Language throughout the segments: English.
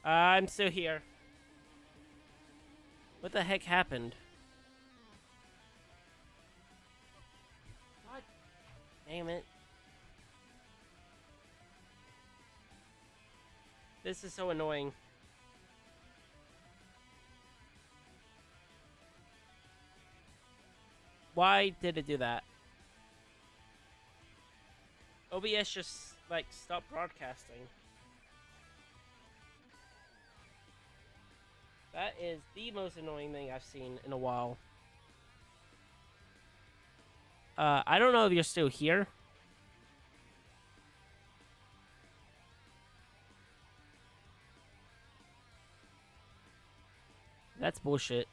I'm still here. What the heck happened? God damn it. This is so annoying. Why did it do that? OBS just, like, stopped broadcasting. That is the most annoying thing I've seen in a while. I don't know if you're still here. That's bullshit.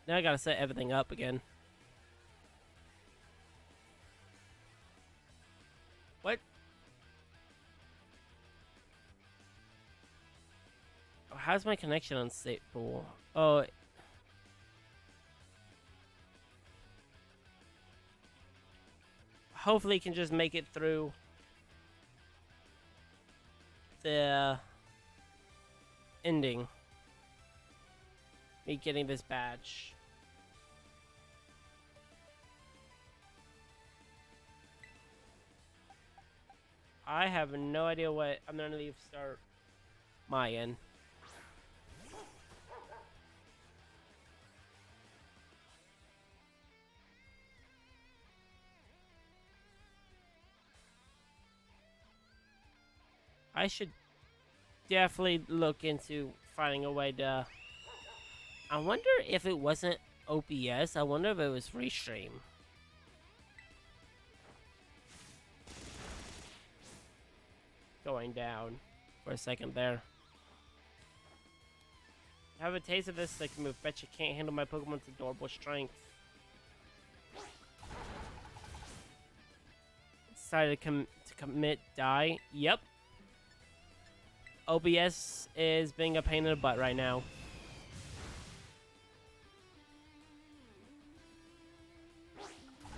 Now I gotta set everything up again. What? Oh, how's my connection unstable? Oh. Hopefully, can just make it through the ending. Me getting this badge. I have no idea what I'm gonna leave start my end. I should definitely look into finding a way to. I wonder if it wasn't OBS. I wonder if it was Restream. Going down for a second there. Have a taste of this sick move. Bet you can't handle my Pokemon's adorable strength. Decided to commit die. Yep. OBS is being a pain in the butt right now.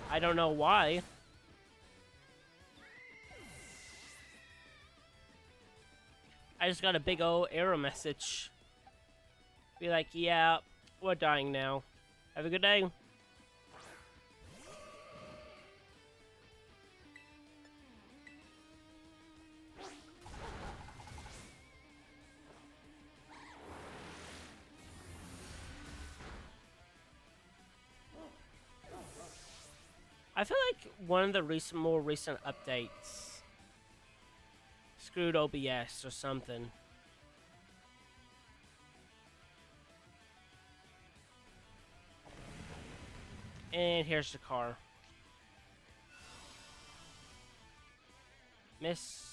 I don't know why. I just got a big old error message. Be like, yeah, we're dying now. Have a good day. I feel like one of the more recent updates screwed OBS or something. And here's the car. Miss.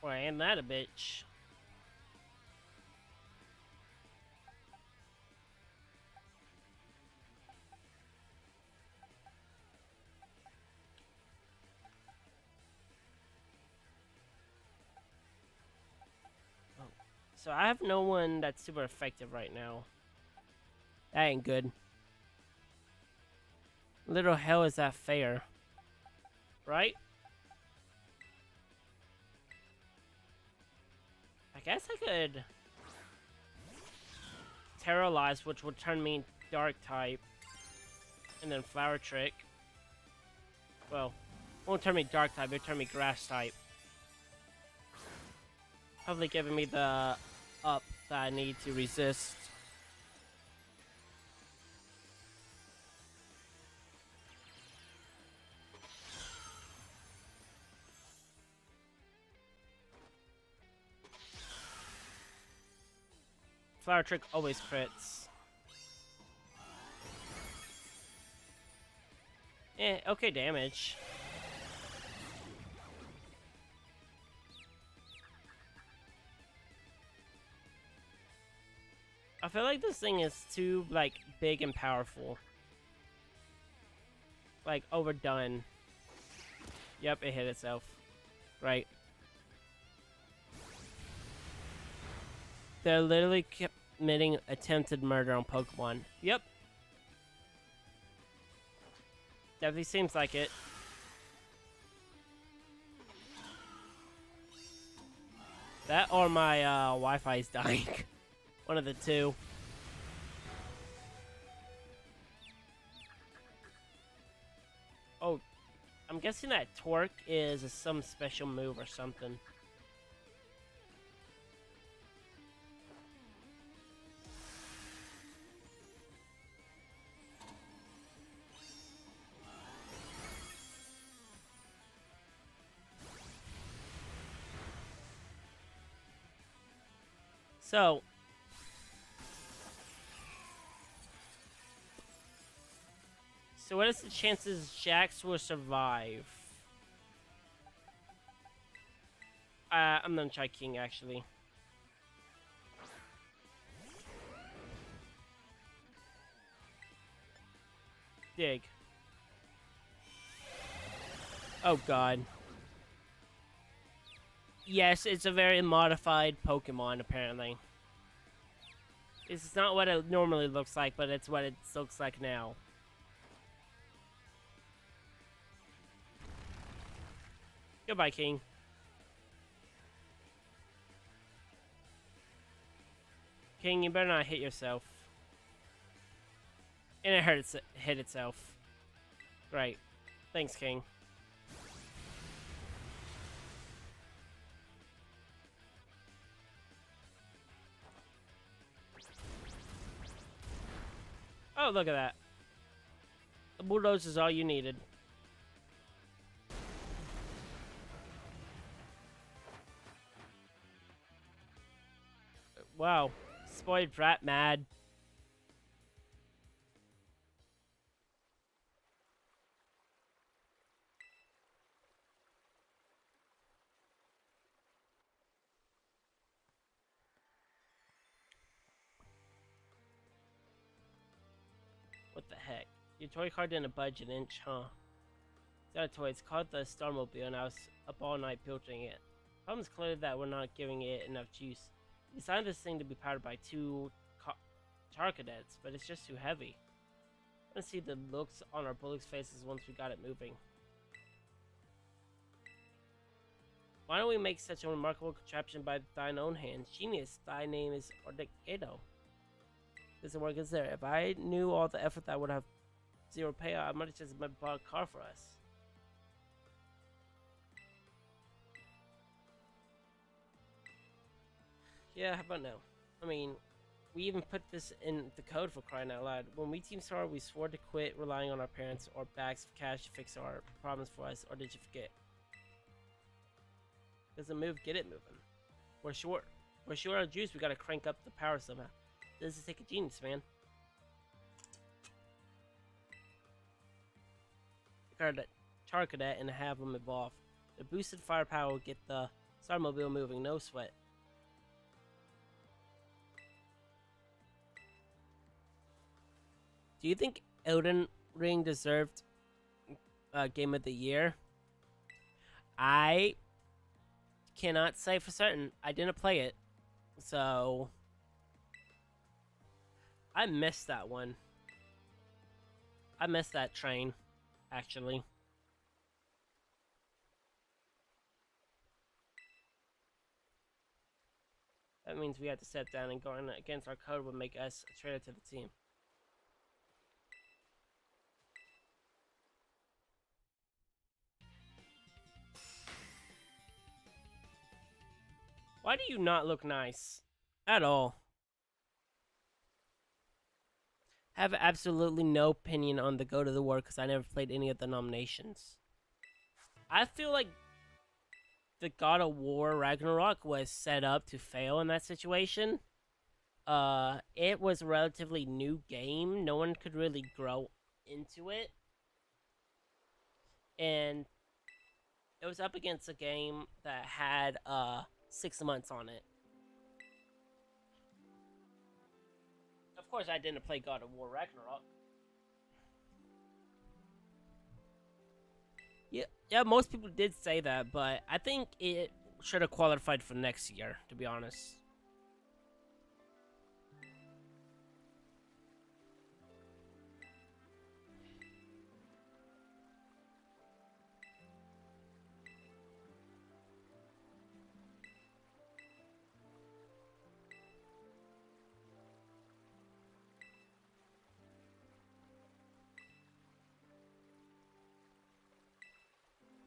Boy, ain't that a bitch. Oh. So I have no one that's super effective right now. That ain't good. Little hell is that fair? Right? I guess I could Terrorize, which would turn me dark type, and then Flower Trick. Well, won't turn me dark type, it'll turn me grass type. Hopefully giving me the up that I need to resist. Flower Trick always crits. Okay damage. I feel like this thing is too, like, big and powerful. Like, overdone. Yep, it hit itself. Right. They're literally committing attempted murder on Pokemon. Yep. Definitely seems like it. That or my Wi-Fi is dying. One of the two. Oh, I'm guessing that Torque is some special move or something. So, what is the chances Jax will survive? I'm gonna try King, actually. Dig. Oh, God. Yes, it's a very modified Pokemon, apparently. This is not what it normally looks like, but it's what it looks like now. Goodbye, King. King, you better not hit yourself. And it hit itself. Right. Thanks, King. Oh, look at that. The bulldozer is all you needed. Wow. Spoiled brat mad. What the heck? Your toy car didn't budge an inch, huh? It's not a toy, it's called the Starmobile, and I was up all night building it. The problem is clearly that we're not giving it enough juice. We designed this thing to be powered by two Charcadets, but it's just too heavy. I want to see the looks on our bullocks' faces once we got it moving. Why don't we make such a remarkable contraption by thine own hands? Genius, thy name is Ordicado. Doesn't work as there. If I knew all the effort that would have zero payout, I might have just bought a car for us. Yeah, how about no? I mean, we even put this in the code, for crying out loud. When we Team Star, we swore to quit relying on our parents or bags of cash to fix our problems for us, or did you forget? Doesn't move, get it moving. We're short on juice, we gotta crank up the power somehow. This is take a genius, man. Charcadet and have them evolve. The boosted firepower will get the Starmobile moving, no sweat. Do you think Elden Ring deserved Game of the Year? I cannot say for certain. I didn't play it, so I missed that one. I missed that train, actually. That means we have to step down, and going against our code would make us a traitor to the team. Why do you not look nice? At all. Have absolutely no opinion on the Go to the War because I never played any of the nominations. I feel like the God of War Ragnarok was set up to fail in that situation. It was a relatively new game. No one could really grow into it. And it was up against a game that had 6 months on it. Of course, I didn't play God of War Ragnarok. Yeah, Yeah, most people did say that, but I think it should have qualified for next year, to be honest.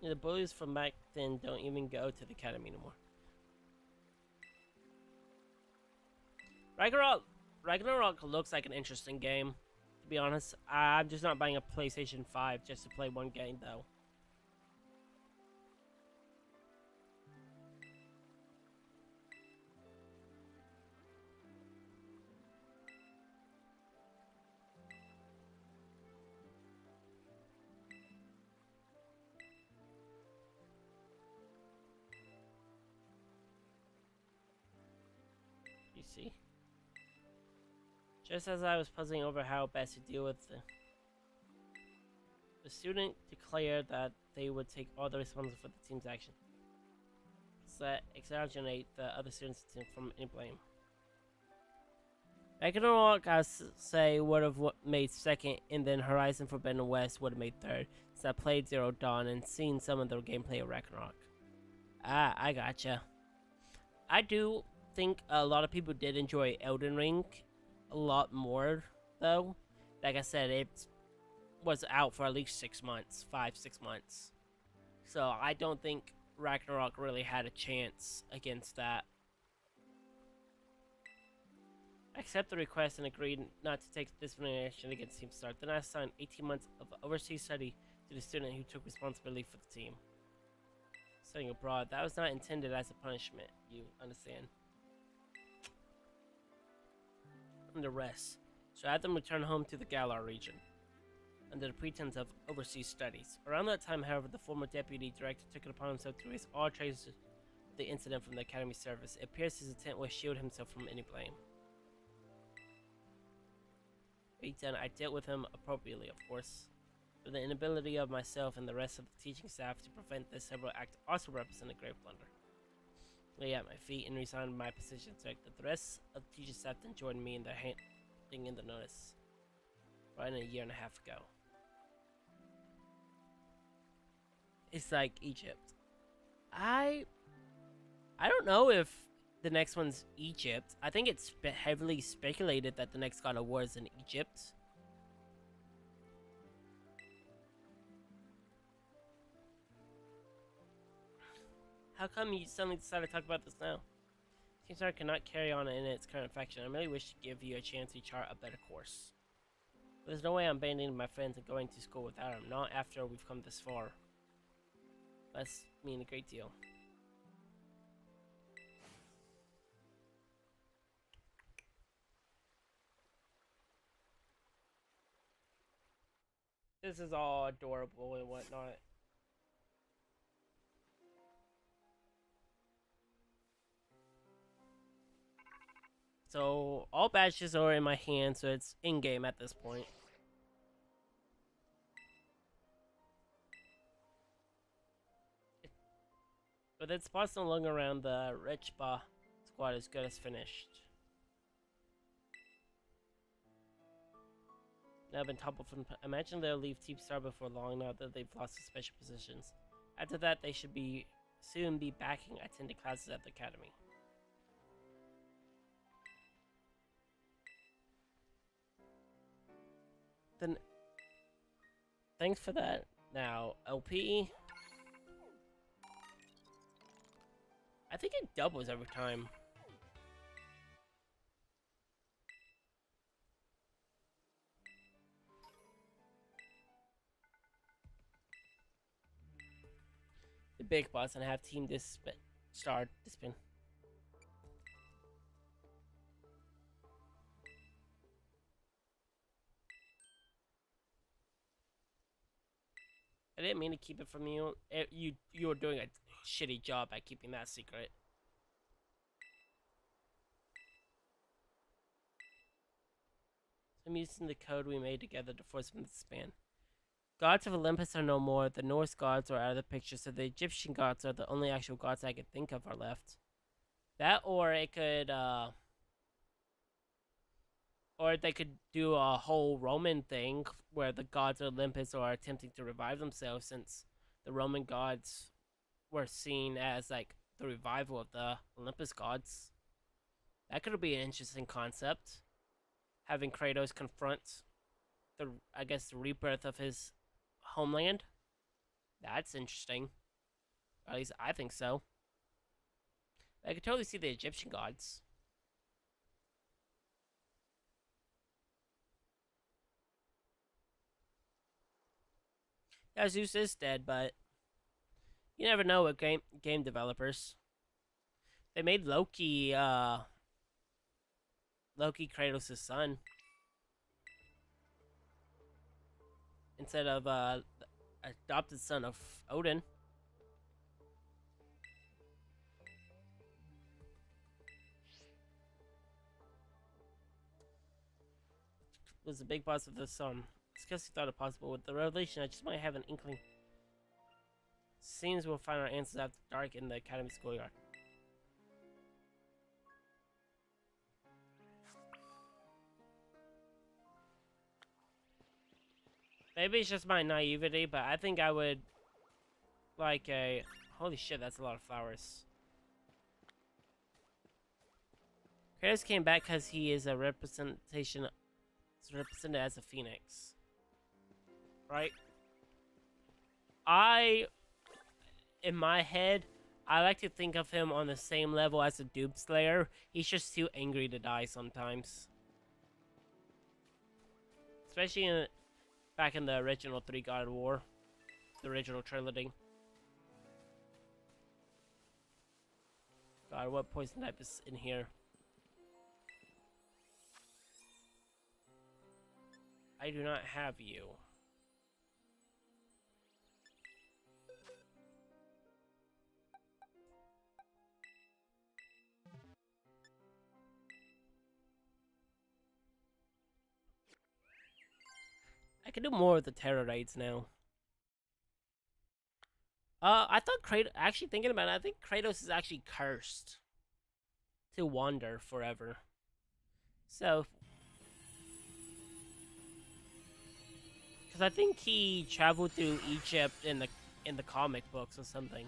Yeah, the bullies from back then don't even go to the academy anymore. Ragnarok, Ragnarok looks like an interesting game. To be honest, I'm just not buying a PlayStation 5 just to play one game, though. You see? Just as I was puzzling over how best to deal with the student declared that they would take all the responsibility for the team's action. So exonerate the other students from any blame. Ragnarok, I say, would have made second, and then Horizon Forbidden West would have made third, since I played Zero Dawn and seen some of the gameplay of Ragnarok. Ah, I gotcha. I do think a lot of people did enjoy Elden Ring a lot more, though. Like I said, it was out for at least 6 months, 5-6 months. So I don't think Ragnarok really had a chance against that. I accept the request and agreed not to take disciplinary action against Team Star. Then I assigned 18 months of overseas study to the student who took responsibility for the team. Studying abroad, that was not intended as a punishment, you understand. Under rest, so I had them return home to the Galar region, under the pretense of overseas studies. Around that time, however, the former deputy director took it upon himself to erase all traces of the incident from the academy service. It appears his intent was to shield himself from any blame. Done, I dealt with him appropriately, of course. But the inability of myself and the rest of the teaching staff to prevent this several act also represented a grave blunder. Lay at my feet and resigned my position so that the rest of the teaching staff then joined me in the handing in the notice. Right in a year and a half ago. It's like Egypt. I don't know if the next one's Egypt. I think it's heavily speculated that the next God of War is in Egypt. How come you suddenly decided to talk about this now? Team Star cannot carry on in its current faction. I really wish to give you a chance to chart a better course. But there's no way I'm abandoning my friends and going to school without them. Not after we've come this far. That's mean a great deal. This is all adorable and whatnot. So, all badges are in my hand, so it's in-game at this point. But it's spots no longer around, the Rechba squad is good as finished. Now been toppled from. Imagine they'll leave Team Star before long now that they've lost their special positions. After that, they should soon be backing attending classes at the academy. Then, thanks for that. Now, LP. I think it doubles every time. The big boss and have Team Star Dispin. I didn't mean to keep it from you. You were doing a shitty job at keeping that secret. I'm using the code we made together to force him to span. Gods of Olympus are no more. The Norse gods are out of the picture, so the Egyptian gods are the only actual gods I could think of are left. That, or they could do a whole Roman thing where the gods of Olympus are attempting to revive themselves, since the Roman gods were seen as like the revival of the Olympus gods. That could be an interesting concept. Having Kratos confront the rebirth of his homeland. That's interesting. At least I think so. I could totally see the Egyptian gods. Yeah, Zeus is dead, but you never know with game developers. They made Loki Kratos' son instead of adopted son of Odin. Was a big boss of the sun. Discuss thought it possible with the revelation. I just might have an inkling. Seems we'll find our answers after dark in the academy schoolyard. Maybe it's just my naivety, but I think I would like a... Holy shit, that's a lot of flowers. Kratos came back because he is a representation... He's represented as a phoenix. Right? In my head, I like to think of him on the same level as a Doom Slayer. He's just too angry to die sometimes. Especially back in the original 3 God of War. The original trilogy. God, what poison type is in here? I do not have you. I can do more of the terror raids now. I thought Kratos... Actually, thinking about it, I think Kratos is actually cursed to wander forever. So... Because I think he traveled through Egypt in the comic books or something.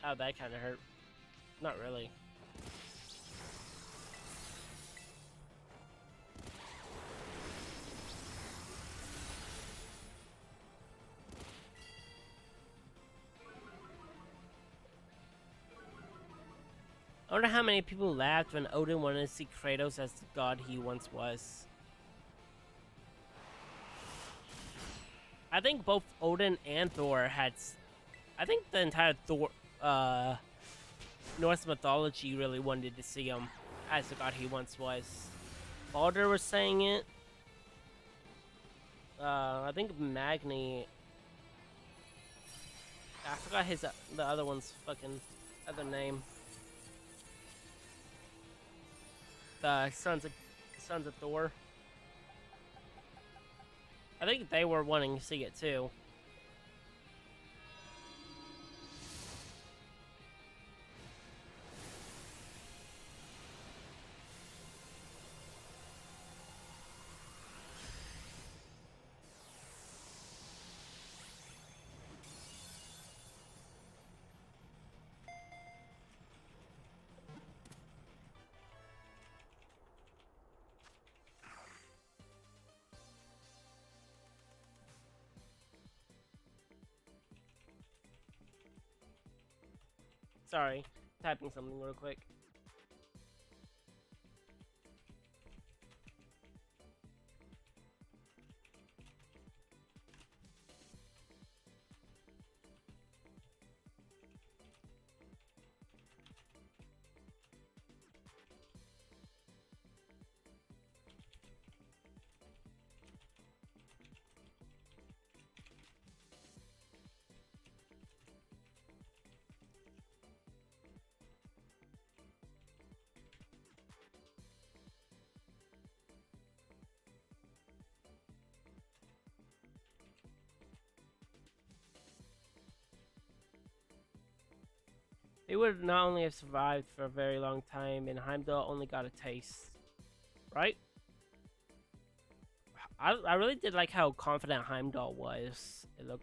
Oh, that kind of hurt. Not really. I wonder how many people laughed when Odin wanted to see Kratos as the god he once was. I think both Odin and Thor had... I think the entire Norse mythology really wanted to see him as the god he once was. Baldur was saying it. I think Magni... I forgot the other one's fucking other name. The sons of Thor. I think they were wanting to see it too. Sorry, typing something real quick. They would not only have survived for a very long time, and Heimdall only got a taste. Right? I really did like how confident Heimdall was. It looked.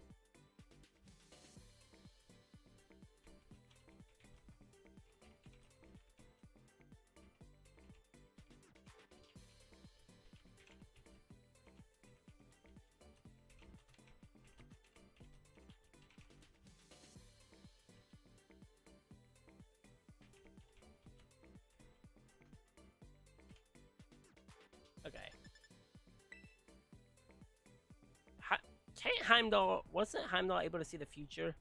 Okay. Can't Heimdall... Wasn't Heimdall able to see the future?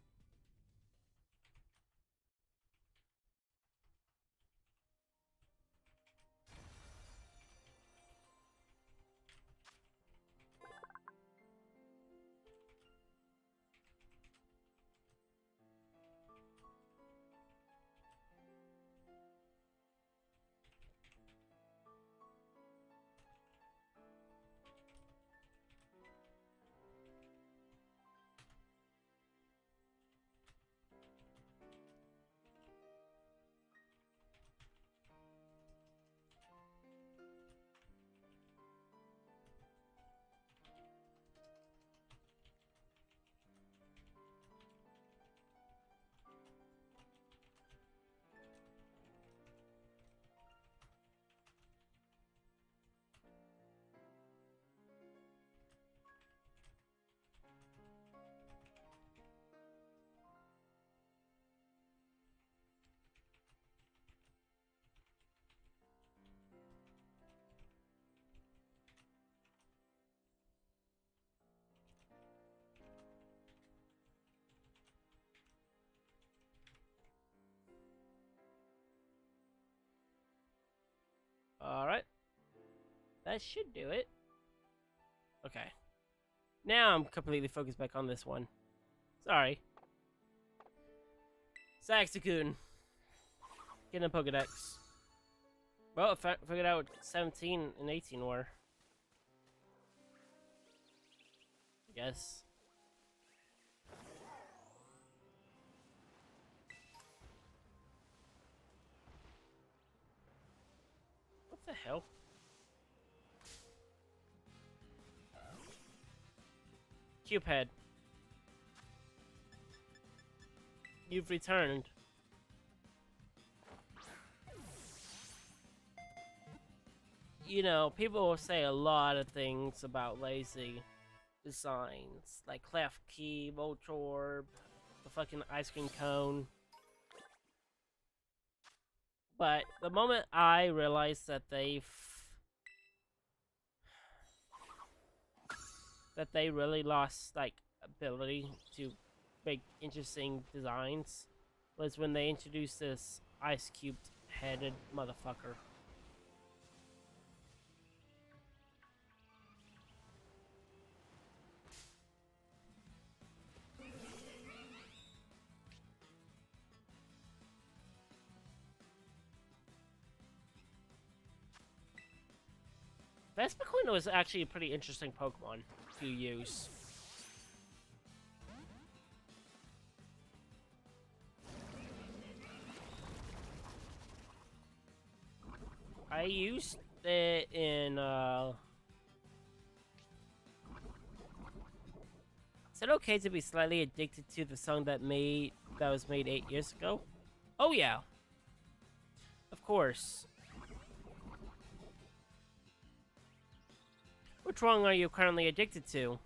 Alright. That should do it. Okay. Now I'm completely focused back on this one. Sorry. Saxocoon. Getting a Pokedex. Well, I figured out what 17 and 18 were. I guess. What the hell? Cupid. You've returned. You know, people will say a lot of things about lazy designs. Like Clef Key, Voltorb, the fucking ice cream cone. But the moment I realized that they really lost like ability to make interesting designs was when they introduced this ice cubed headed motherfucker. Vespiquen was actually a pretty interesting Pokemon to use. I used it in, Is it okay to be slightly addicted to the song that was made 8 years ago? Oh yeah. Of course. Which one are you currently addicted to?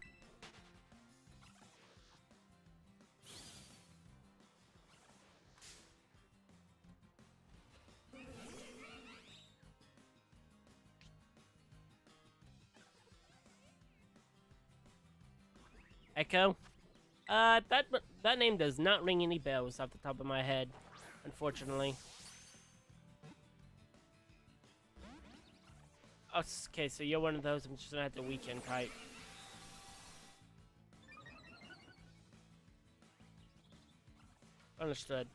Echo? That name does not ring any bells off the top of my head, unfortunately. Okay, so you're one of those I'm just gonna have to weekend type. Understood.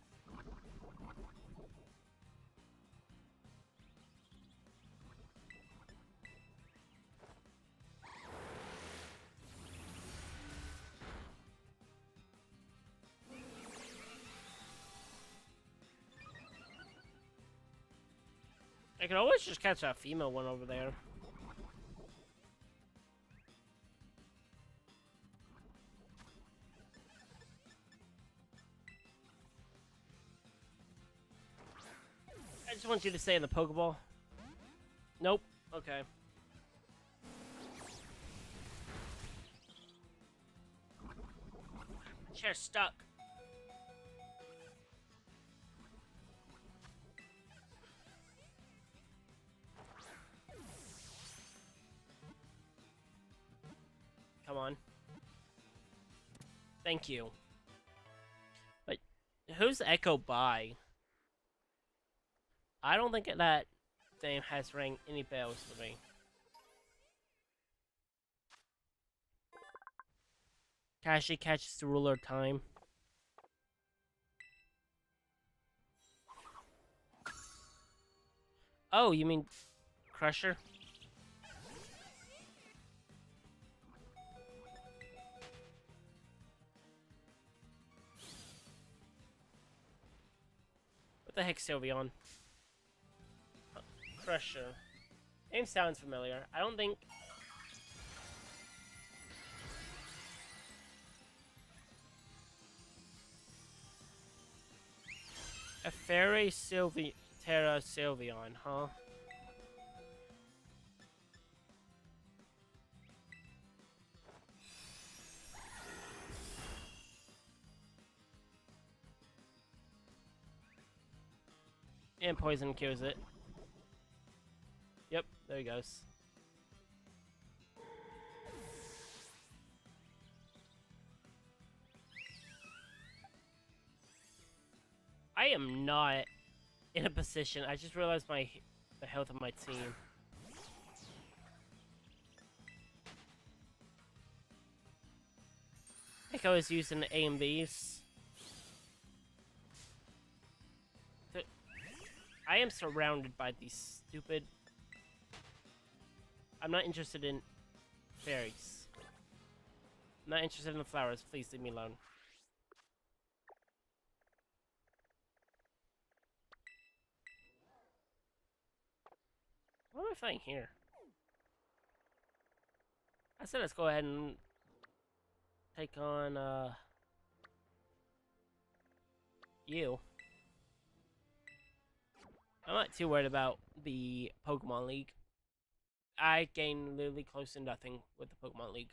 I could always just catch that female one over there. I just want you to stay in the Pokeball. Nope. Okay. Chair's stuck. Come on. Thank you. But who's Echo by? I don't think that name has rang any bells for me. Kashi catches the ruler of time. Oh, you mean Crusher? What the heck, Sylveon? Crusher. Name sounds familiar. I don't think... A Fairy Terra Sylveon, huh? And poison kills it. Yep, there he goes. I am not in a position. I just realized the health of my team. I think I was using A and Bs. I am surrounded by these stupid... I'm not interested in fairies. I'm not interested in the flowers. Please leave me alone. What am I fighting here? I said let's go ahead and take on, you. I'm not too worried about the Pokemon League. I gain literally close to nothing with the Pokemon League.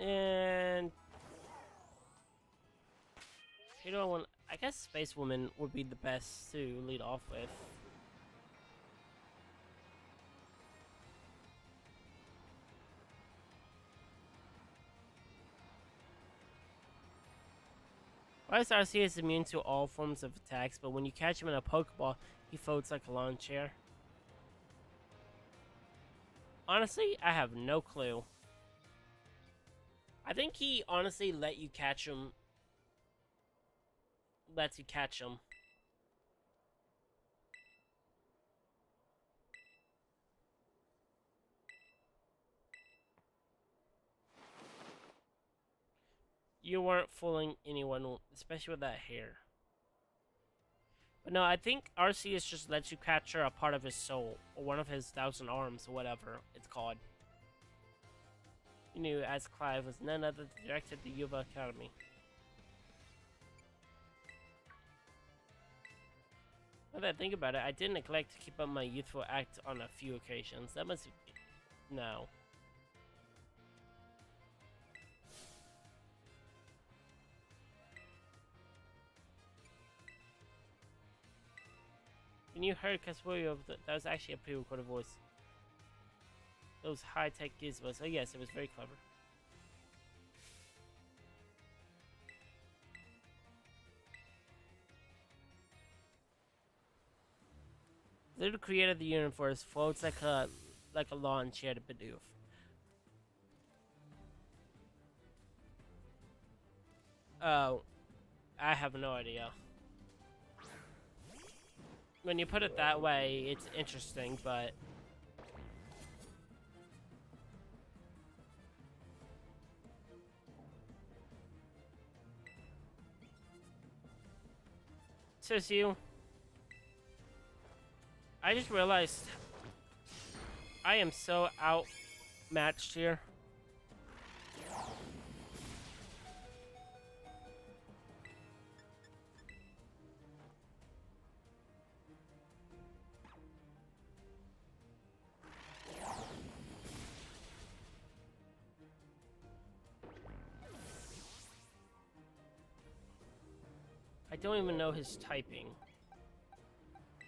And you know, I guess Space Woman would be the best to lead off with. Whilst RC is immune to all forms of attacks, but when you catch him in a Pokeball, he folds like a lawn chair. Honestly, I have no clue. I think he honestly lets you catch him. You weren't fooling anyone, especially with that hair. But no, I think Arceus just lets you capture a part of his soul, or one of his 1,000 arms, or whatever it's called. You knew as Clive was none other than the director of the Yuva Academy. Now that I think about it, I did neglect to keep up my youthful act on a few occasions. That must be... No. When you heard Caswoyo, that was actually a pre-recorded voice. Those high-tech gizmos. Oh yes, it was very clever. The little creator of the universe floats like a like a lawn chair to Bidoof. Oh, I have no idea. When you put it that way, it's interesting, but... Says you. I just realized I am so outmatched here. I don't even know his typing,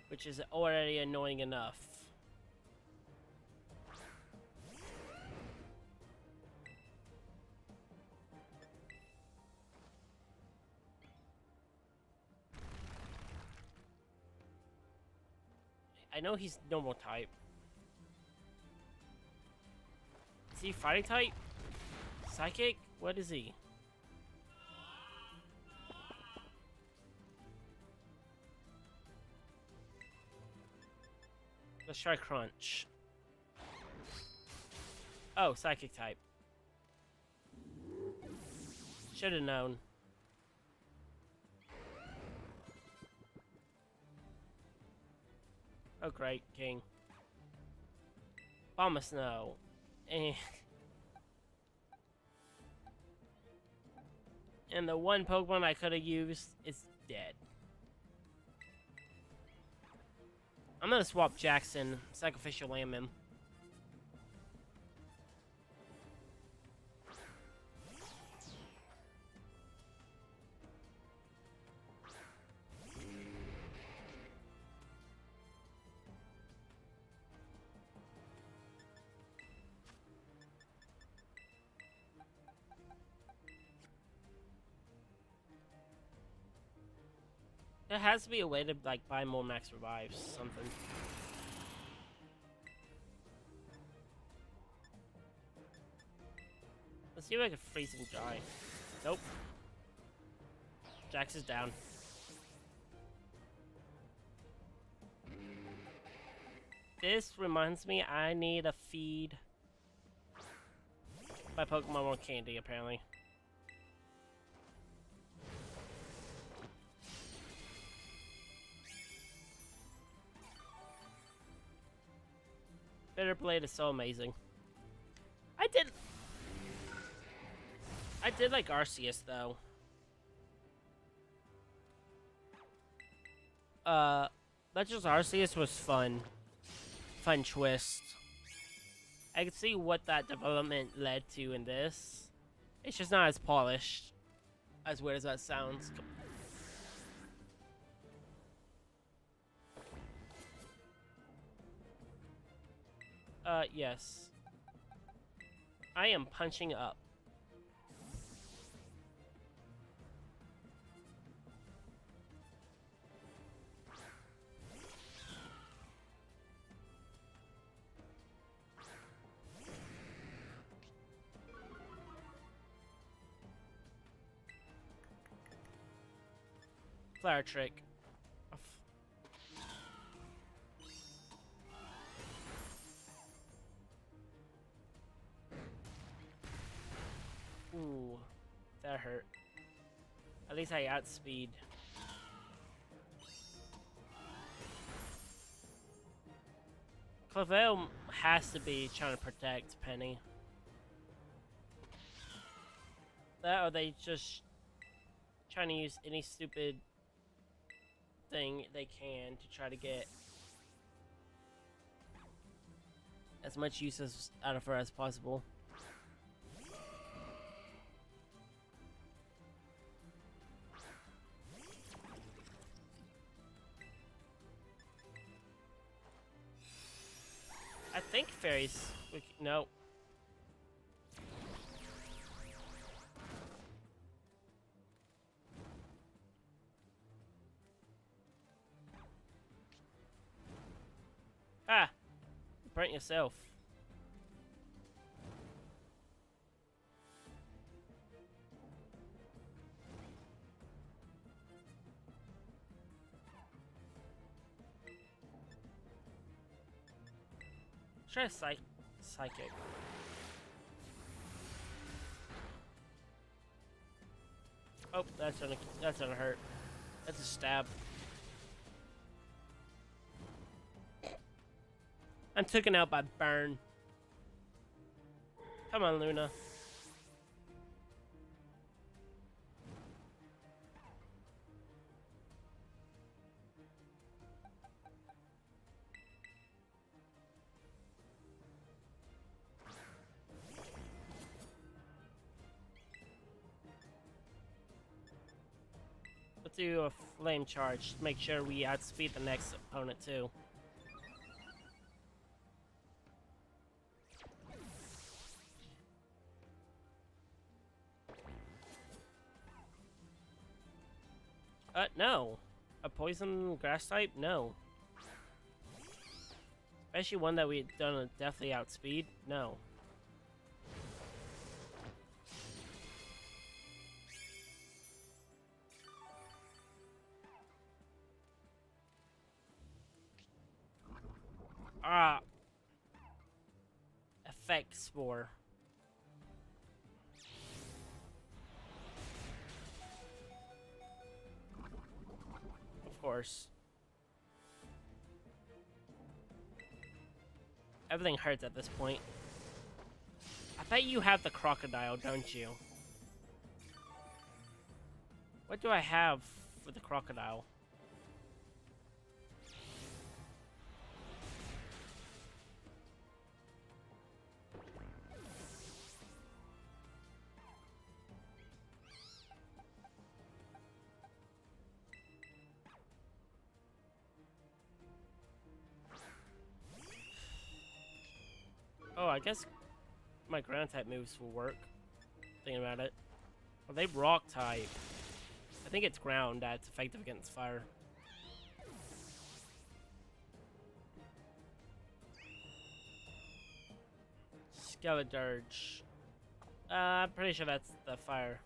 which is already annoying enough. I know he's normal type. Is he fighting type? Psychic? What is he? Let's try Crunch. Oh, Psychic type. Should have known. Oh great, King. Bomb Snow. And the one Pokemon I could have used is dead. I'm gonna swap Jackson, Sacrificial Lamb him. There has to be a way to like buy more max revives, something. Let's see if I can freeze him dry. Nope. Jax is down. This reminds me I need to feed my Pokemon more candy, apparently. Bitter Blade is so amazing. I did like Arceus though. Legends Arceus was fun. Fun twist. I can see what that development led to in this. It's just not as polished. As weird as that sounds. Yes. I am punching up. Flower Trick. Ooh, that hurt. At least I outspeed. Clavel has to be trying to protect Penny. That, or they just trying to use any stupid thing they can to try to get as much use out of her as possible. I think fairies. No. Ah! You burnt yourself. Try psychic. Oh, that's gonna hurt. That's a stab. I'm taken out by burn. Come on, Luna. Let's do a flame charge to make sure we outspeed the next opponent too. No. A poison grass type? No. Especially one that we don't definitely outspeed? No. Ah. Effect Spore. Of course. Everything hurts at this point. I bet you have the crocodile, don't you? What do I have for the crocodile? Oh, I guess my ground type moves will work. Thinking about it. Are they rock type? I think it's ground that's effective against fire. Skeledirge. I'm pretty sure that's the fire.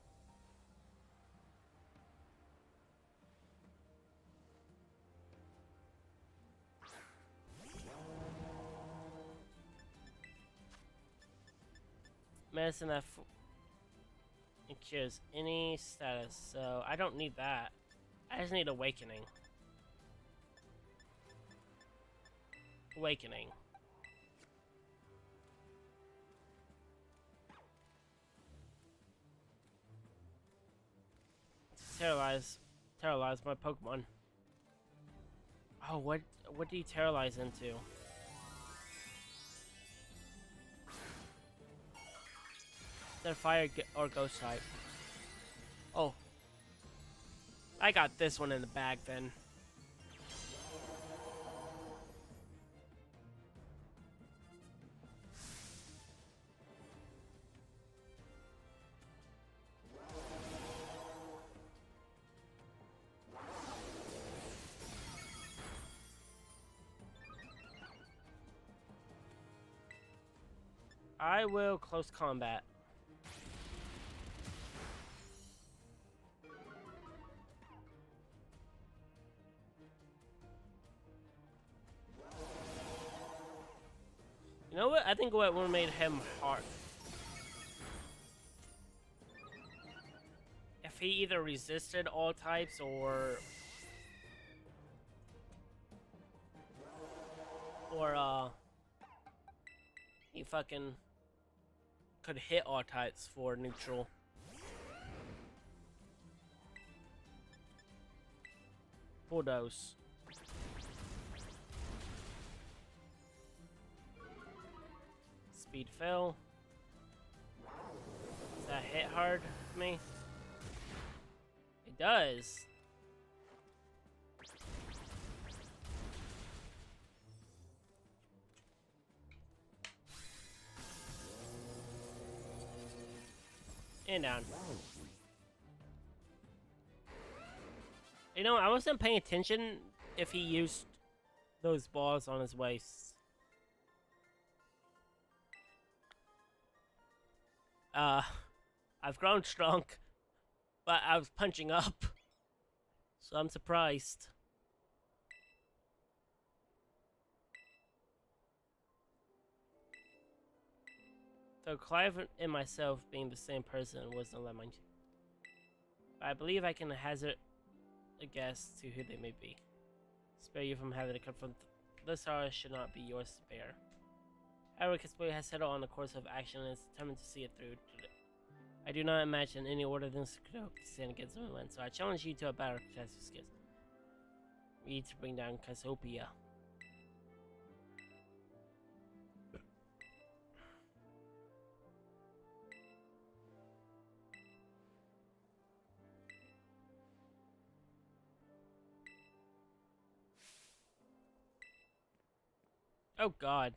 Medicine that it cures any status, so I don't need that. I just need awakening. Awakening. Terrorize my Pokemon. Oh, what do you terrorize into? They're fire or ghost type. Oh. I got this one in the bag then. I will close combat. You know what? I think what would have made him hard. If he either resisted all types or he fucking could hit all types for neutral. Full dose. Speed fail. Does that hit hard for me? It does. And down. You know, I wasn't paying attention if he used those balls on his waist. I've grown strong, but I was punching up, so I'm surprised. Though Clive and myself being the same person wasn't allowed mine. I believe I can hazard a guess to who they may be. Spare you from having to confront this horror should not be yours to bear. However, Casper has settled on a course of action and is determined to see it through. I do not imagine any order this could hope to stand against my so I challenge you to a battle to test your skills. We need to bring down Cassiopeia. Oh god.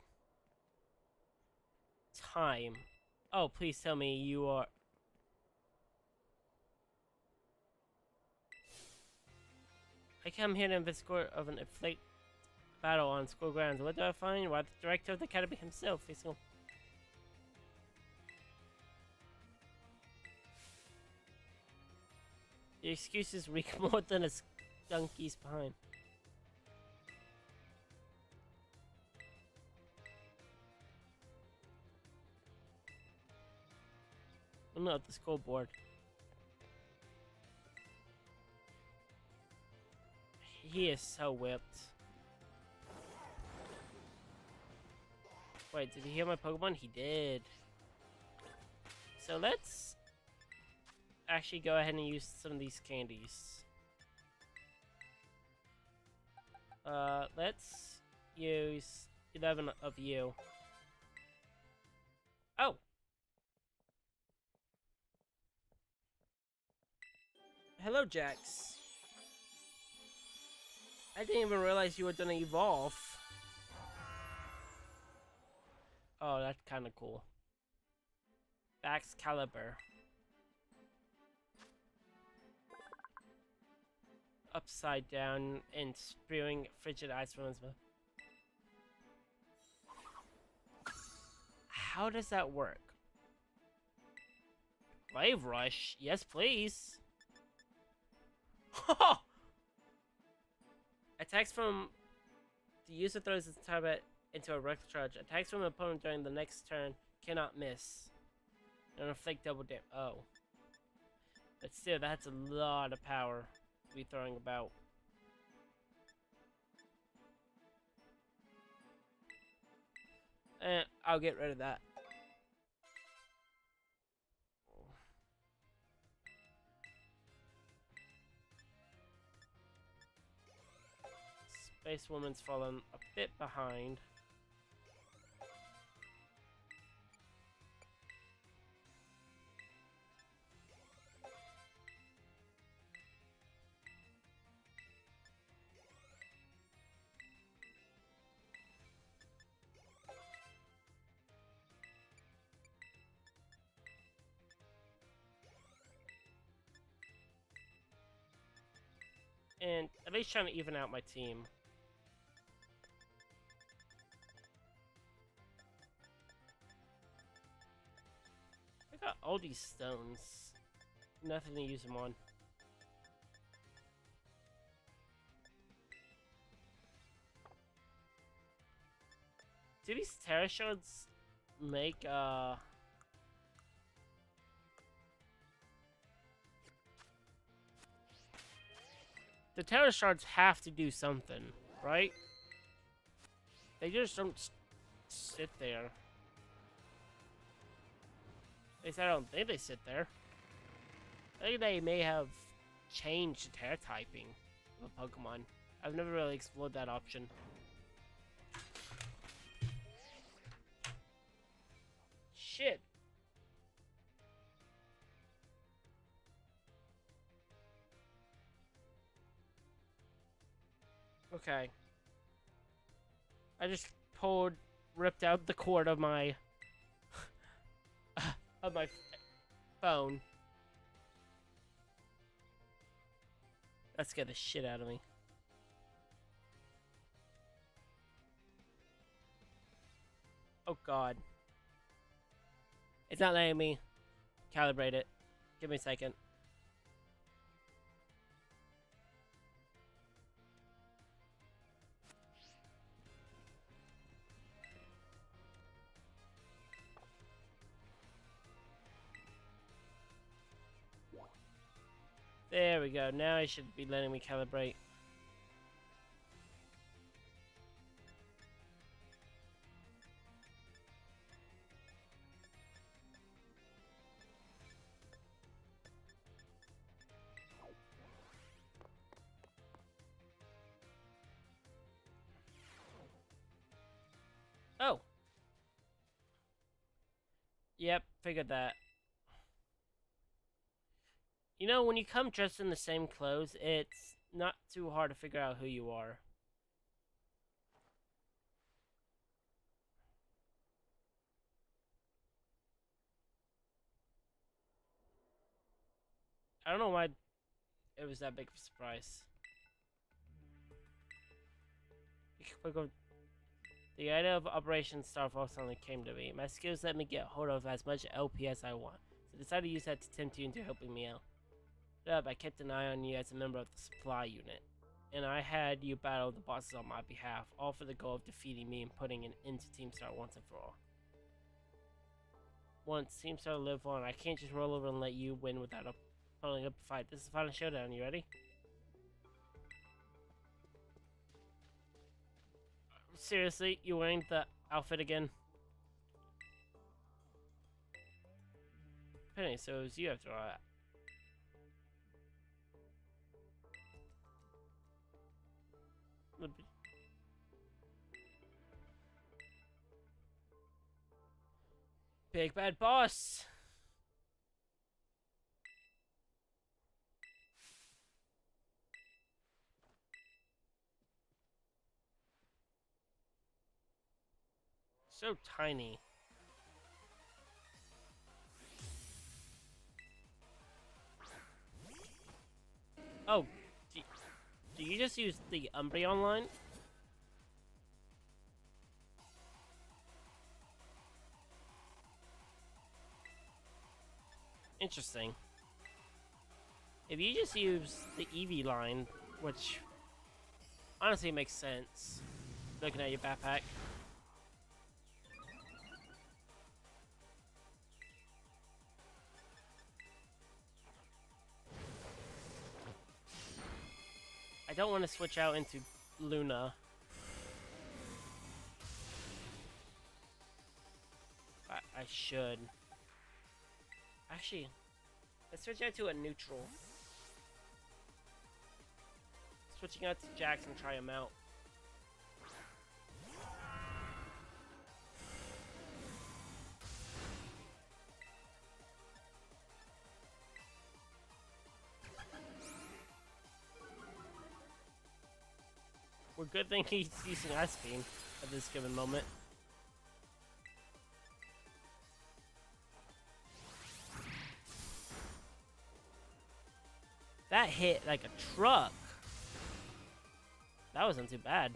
Time. Oh, please tell me you are... I come here to investigate of an inflict battle on school grounds. What do I find? Why, the director of the academy himself is so... The excuses reek more than a donkey's behind. I'm not the school board. He is so whipped. Wait, did he hear my Pokemon? He did. So let's actually go ahead and use some of these candies. Let's use 11 of you. Oh! Hello, Jax. I didn't even realize you were gonna evolve. Oh, that's kinda cool. Bax Caliber. Upside down and spewing frigid ice from his mouth. How does that work? Wave Rush? Yes, please. Attacks from the user throws his target into a reckless charge. Attacks from an opponent during the next turn cannot miss. And inflict double damage. Oh. But still, that's a lot of power to be throwing about. And I'll get rid of that. Space Woman's fallen a bit behind. And at least trying to even out my team. I got all these stones. Nothing to use them on. Do these Terra Shards make, the Terra Shards have to do something, right? They just don't sit there. At least I don't think they sit there. I think they may have changed Terra typing of a Pokemon. I've never really explored that option. Shit. Okay. I just ripped out the cord of my phone. That scared the shit out of me. Oh god. It's not letting me calibrate it. Give me a second. There we go. Now it should be letting me calibrate. Oh. Yep, figured that. You know, when you come dressed in the same clothes, it's not too hard to figure out who you are. I don't know why it was that big of a surprise. The idea of Operation Starfall suddenly came to me. My skills let me get hold of as much LP as I want, so I decided to use that to tempt you into helping me out. I kept an eye on you as a member of the supply unit, and I had you battle the bosses on my behalf, all for the goal of defeating me and putting an end to Team Star once and for all. Once Team Star live on, I can't just roll over and let you win without pulling up a fight. This is the final showdown. You ready? Seriously, you wearing the outfit again? Penny, so it's you after all that. Big bad boss! So tiny. Oh, do you just use the Umbreon line? Interesting. If you just use the Eevee line, which honestly makes sense, looking at your backpack. I don't want to switch out into Luna. I should. Actually, let's switch out to a neutral. Switching out to Jax and try him out. We're good thing he's using Ice Beam at this given moment. That hit like a truck. That wasn't too bad.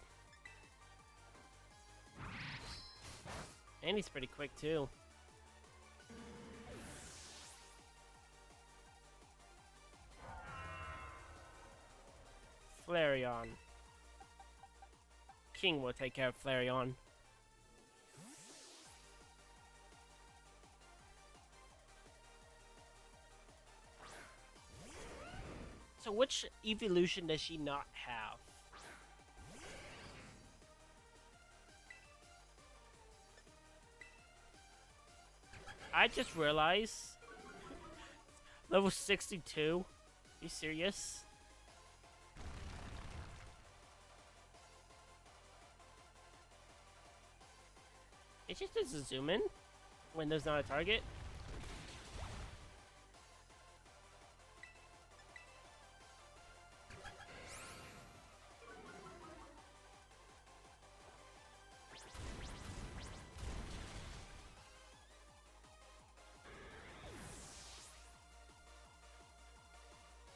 And he's pretty quick too. Flareon. King will take care of Flareon. So which evolution does she not have? I just realized level 62. Are you serious? It just does a zoom in when there's not a target.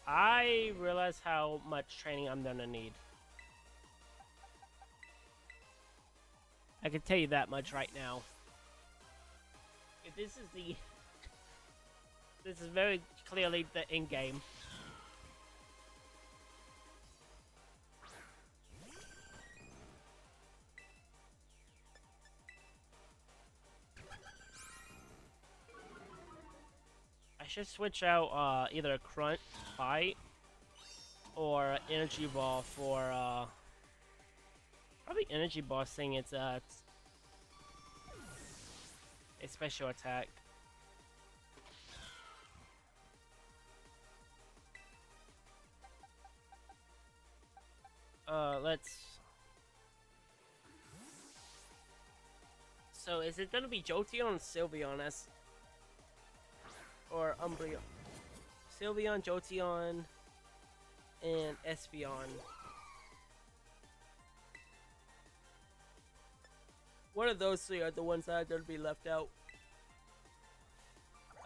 I realize how much training I'm gonna need. I can tell you that much right now. If this is the... This is very clearly the end game. I should switch out either a Crunch Bite or energy ball for probably energy ball, saying it's a special attack. Let's. So is it gonna be Jolteon and Sylveon as, or Umbreon? Sylveon, Jolteon, and Espeon. One of those three are the ones that are gonna be left out.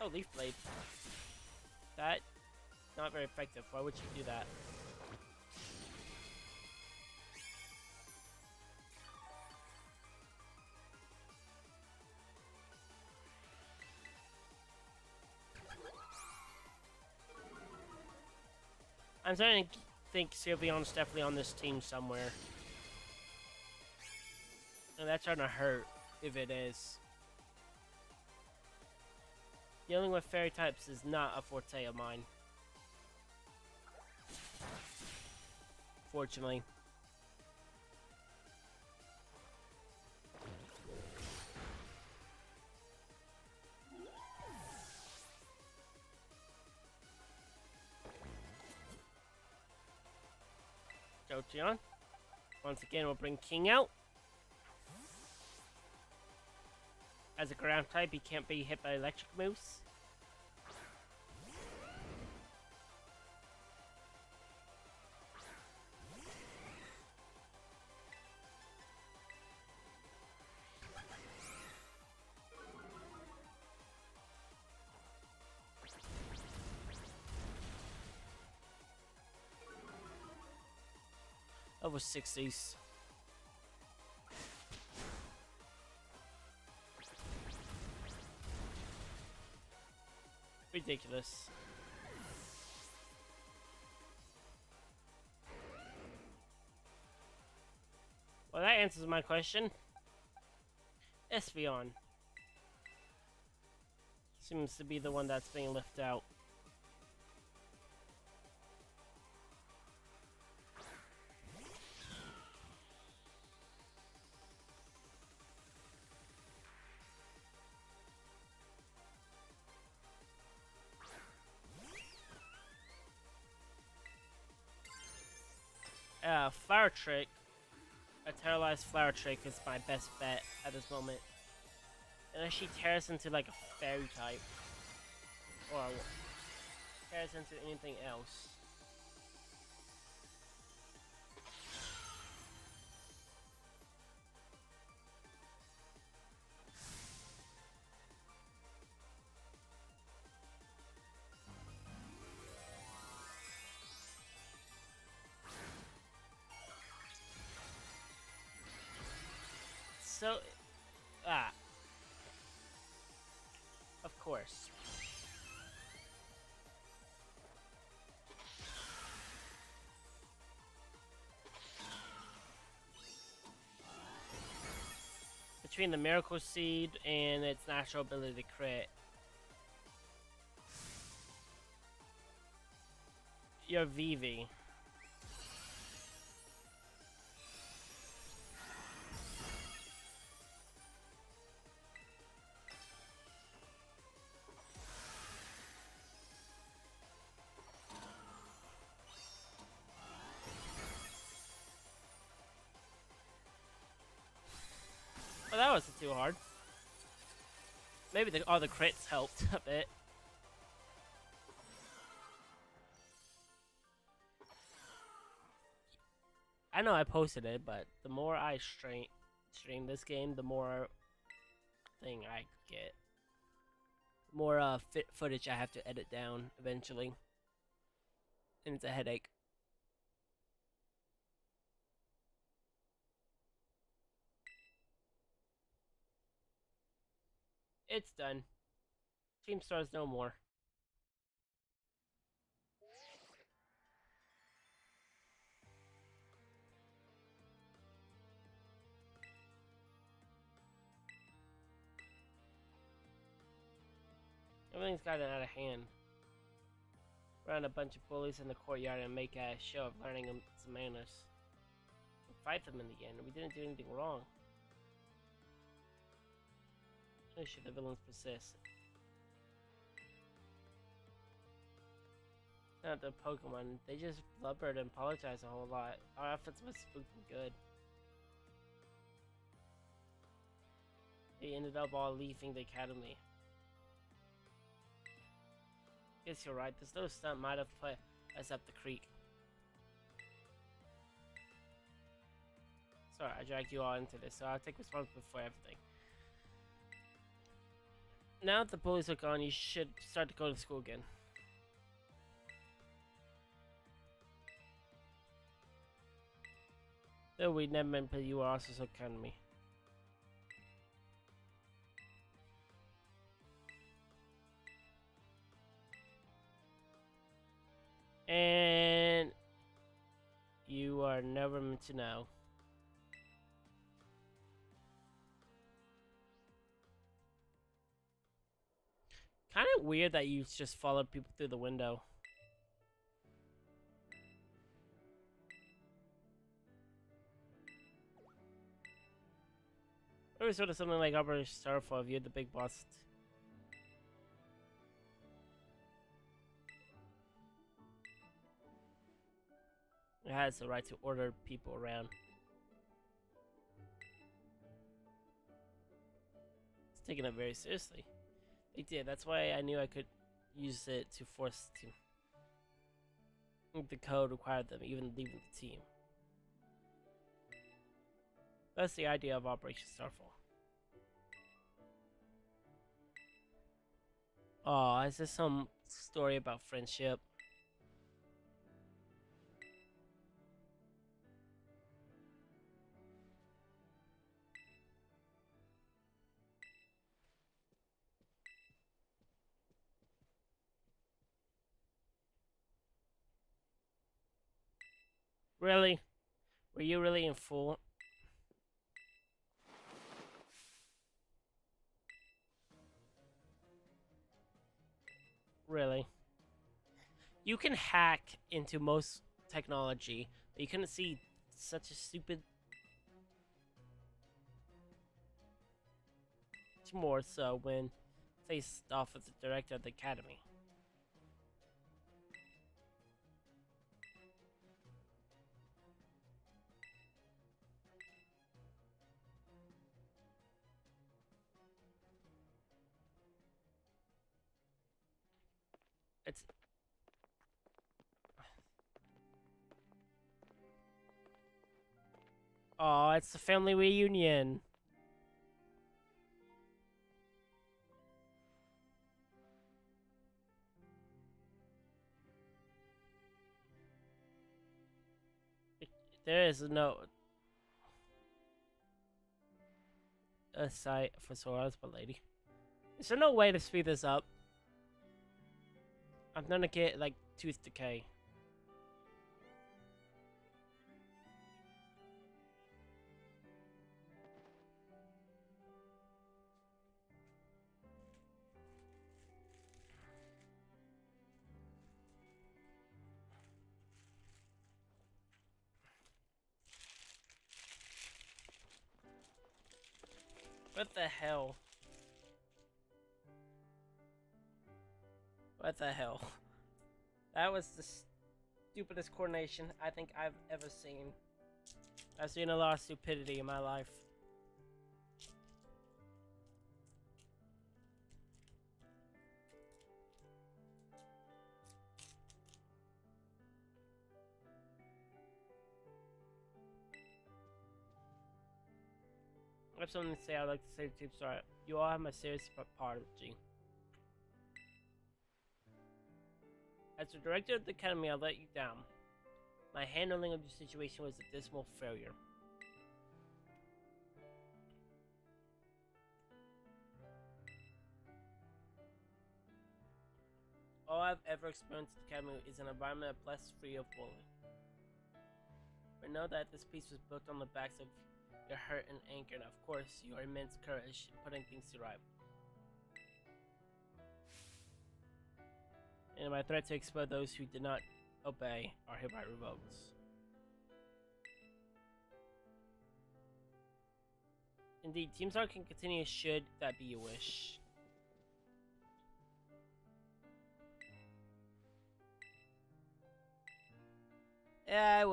Oh, Leaf Blade. That not very effective. Why would you do that? I'm starting to think Sylveon's definitely on this team somewhere. And that's starting to hurt if it is. Dealing with fairy types is not a forte of mine. Fortunately. Jolteon. Once again, we'll bring King out. As a ground type, he can't be hit by electric moves. Over 60s. Ridiculous. Well, that answers my question. Espeon seems to be the one that's being left out. Flower Trick. A Terralized Flower Trick is my best bet at this moment. Unless she tears into like a fairy type. Or tears into anything else. So, of course. Between the Miracle Seed and its natural ability to crit, your Vivi. Oh, that wasn't too hard. Maybe all the crits helped a bit. I know I posted it, but the more I stream this game, the more thing I get. The more footage I have to edit down eventually. And it's a headache. It's done. Team Stars no more. Everything's gotten out of hand. Around a bunch of bullies in the courtyard and make a show of learning them some manners. We fight them in the end. We didn't do anything wrong. Oh shit, the villains persist. Not the Pokemon, they just blubbered and apologized a whole lot. Our efforts must have been good. They ended up all leaving the academy. Guess you're right, this little stunt might have put us up the creek. Sorry, I dragged you all into this, so I'll take responsibility for everything. Now that the bullies are gone, you should start to go to school again. Though we never meant, but you were also so kind to me. And you are never meant to know. Kind of weird that you just followed people through the window. Or sort of something like Operation Starfall if you're the big boss. It has the right to order people around. It's taking it very seriously. They did. That's why I knew I could use it to force the code required them, even leaving the team. That's the idea of Operation Starfall. Oh, is this some story about friendship? Really? Were you really in full? Really? You can hack into most technology, but you couldn't see such a stupid... More so when faced off with the director of the academy. It's... Oh, it's the family reunion. There is no... a site for Sora's but lady. Is there no way to speed this up? I'm gonna get, like, tooth decay. What the hell? What the hell? That was the stupidest coordination I think I've ever seen. I've seen a lot of stupidity in my life. I have something to say. I'd like to say to Team Star. You all have my serious apology. As the director of the academy, I let you down. My handling of the situation was a dismal failure. All I've ever experienced at the academy is an environment blessed free of bullying. But know that this piece was built on the backs of your hurt and anger, and of course, your immense courage in putting things to right. and my threat to expel those who did not obey are hereby revoked. Indeed, Team Star can continue should that be your wish. Yeah,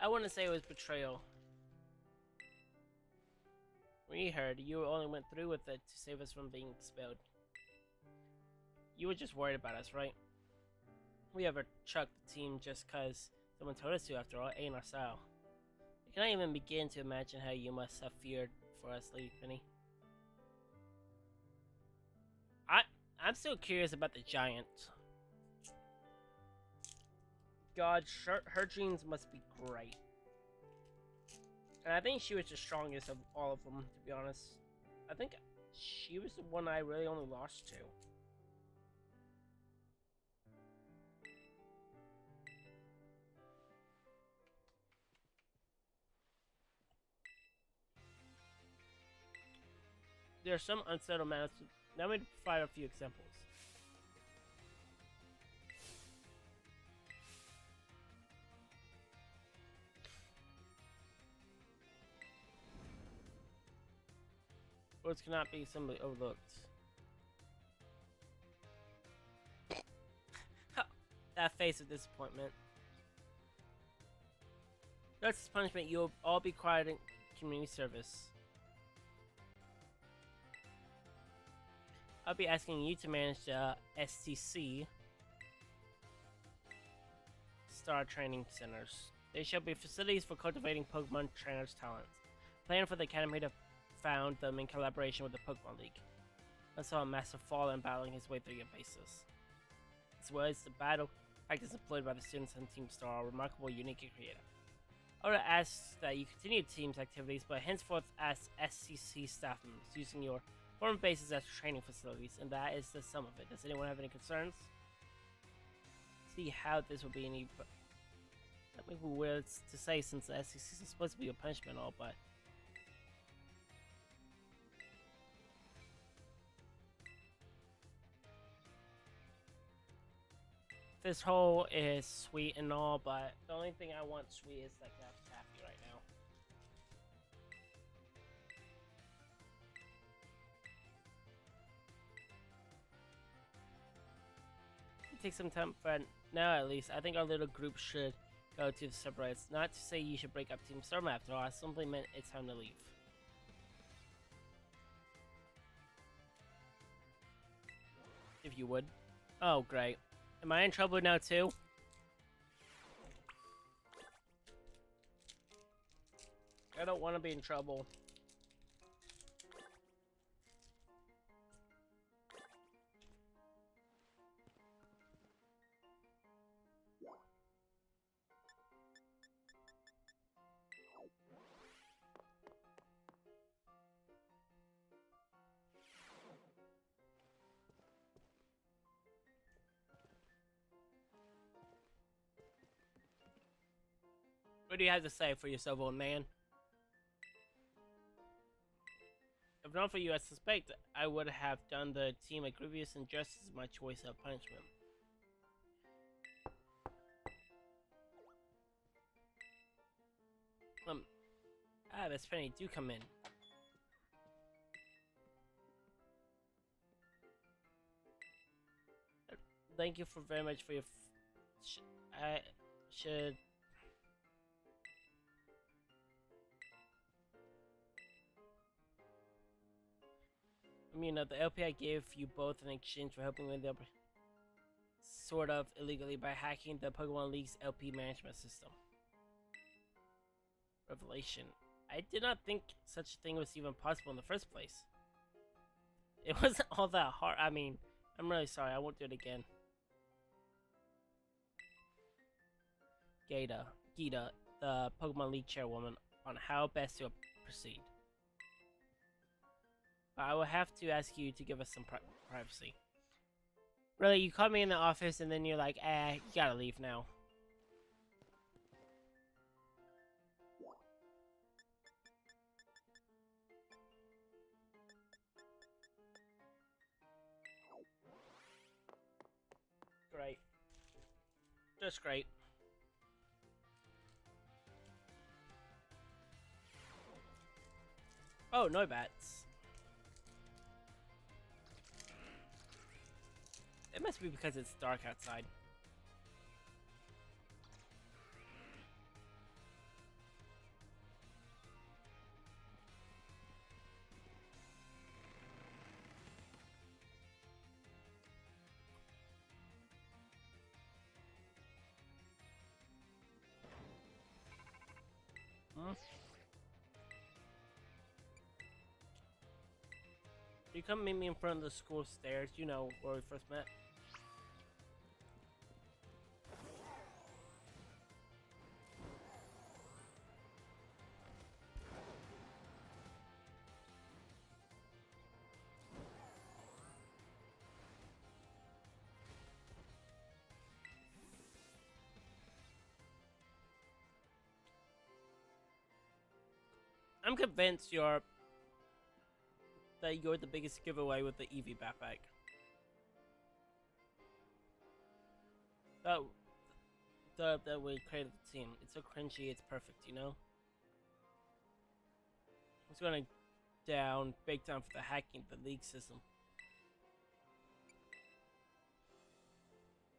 I wouldn't say it was betrayal. We heard you only went through with it to save us from being expelled. You were just worried about us, right? We ever chucked the team just cause someone told us to, after all. It ain't our style. I cannot even begin to imagine how you must have feared for us, Lady Penny. I'm still curious about the giant. God, her genes must be great. And I think she was the strongest of all of them, to be honest. I think she was the one I really only lost to. There are some unsettled matters. Now let me provide a few examples. Words cannot be simply overlooked. That face of disappointment. That's his punishment. You'll all be quiet in community service. I'll be asking you to manage the STC Star Training Centers. They shall be facilities for cultivating Pokemon trainers' talents. Plan for the Academy to found them in collaboration with the Pokemon League. I saw a massive fallen battling his way through your bases. As well as the battle practice employed by the students on Team Star are remarkable, unique, and creative. I would ask that you continue team's activities, but henceforth as SCC staff members, using your former bases as training facilities, and that is the sum of it. Does anyone have any concerns? See how this will be any... That may be weird to say since the SCC is supposed to be a punishment and all, but... This hole is sweet and all, but the only thing I want sweet is like that taffy right now. Take some time, but now at least, I think our little group should go to the separates. Not to say you should break up Team Storm after all, I simply meant it's time to leave. If you would. Oh, great. Am I in trouble now too? I don't want to be in trouble. What do you have to say for yourself, old man? If not for you, I suspect I would have done the team a grievous injustice in my choice of punishment. Miss Penny, do come in. Thank you for very much for your... I should... I mean, the LP I gave you both in exchange for helping with the sort of illegally by hacking the Pokemon League's LP management system. Revelation. I did not think such a thing was even possible in the first place. It wasn't all that hard. I mean, I'm really sorry. I won't do it again. Gita, the Pokemon League chairwoman, on how best to proceed. But I will have to ask you to give us some privacy. Really, you called me in the office and then you're like, you gotta leave now. Great. Just great. Oh, no bats. It must be because it's dark outside. Hmm? You come meet me in front of the school stairs, you know, where we first met. I'm convinced that you're the biggest giveaway with the Eevee backpack. That we created the team. It's so cringy, it's perfect, you know? It's going down big time for the hacking the league system.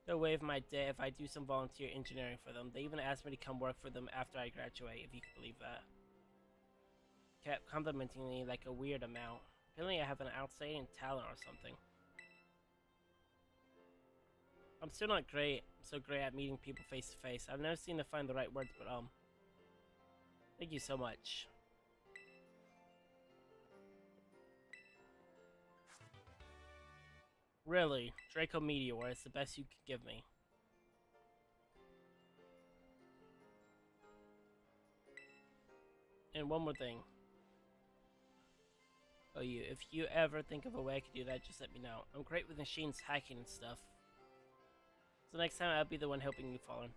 They'll waive my day if I do some volunteer engineering for them. They even asked me to come work for them after I graduate, if you can believe that. Kept complimenting me like a weird amount. Apparently I have an outstanding talent or something. I'm still not so great at meeting people face to face. I've never seen to find the right words, but thank you so much. Really, Draco Meteor is the best you could give me. And one more thing. Oh, if you ever think of a way I could do that, just let me know. I'm great with machines hacking and stuff. So next time I'll be the one helping you, Fallen.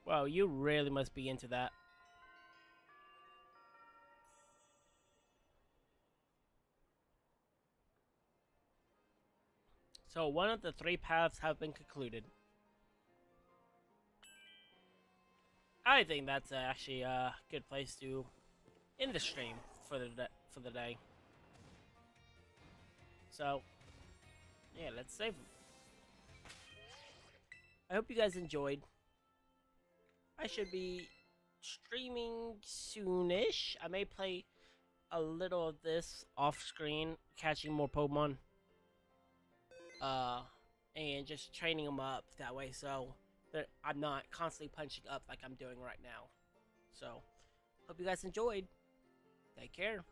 Wow, you really must be into that. So one of the 3 paths have been concluded. I think that's actually a good place to end the stream for the day. So, yeah, let's save them. I hope you guys enjoyed. I should be streaming soonish. I may play a little of this off screen, catching more Pokemon. And just training them up that way, so that I'm not constantly punching up like I'm doing right now. So, hope you guys enjoyed. Take care.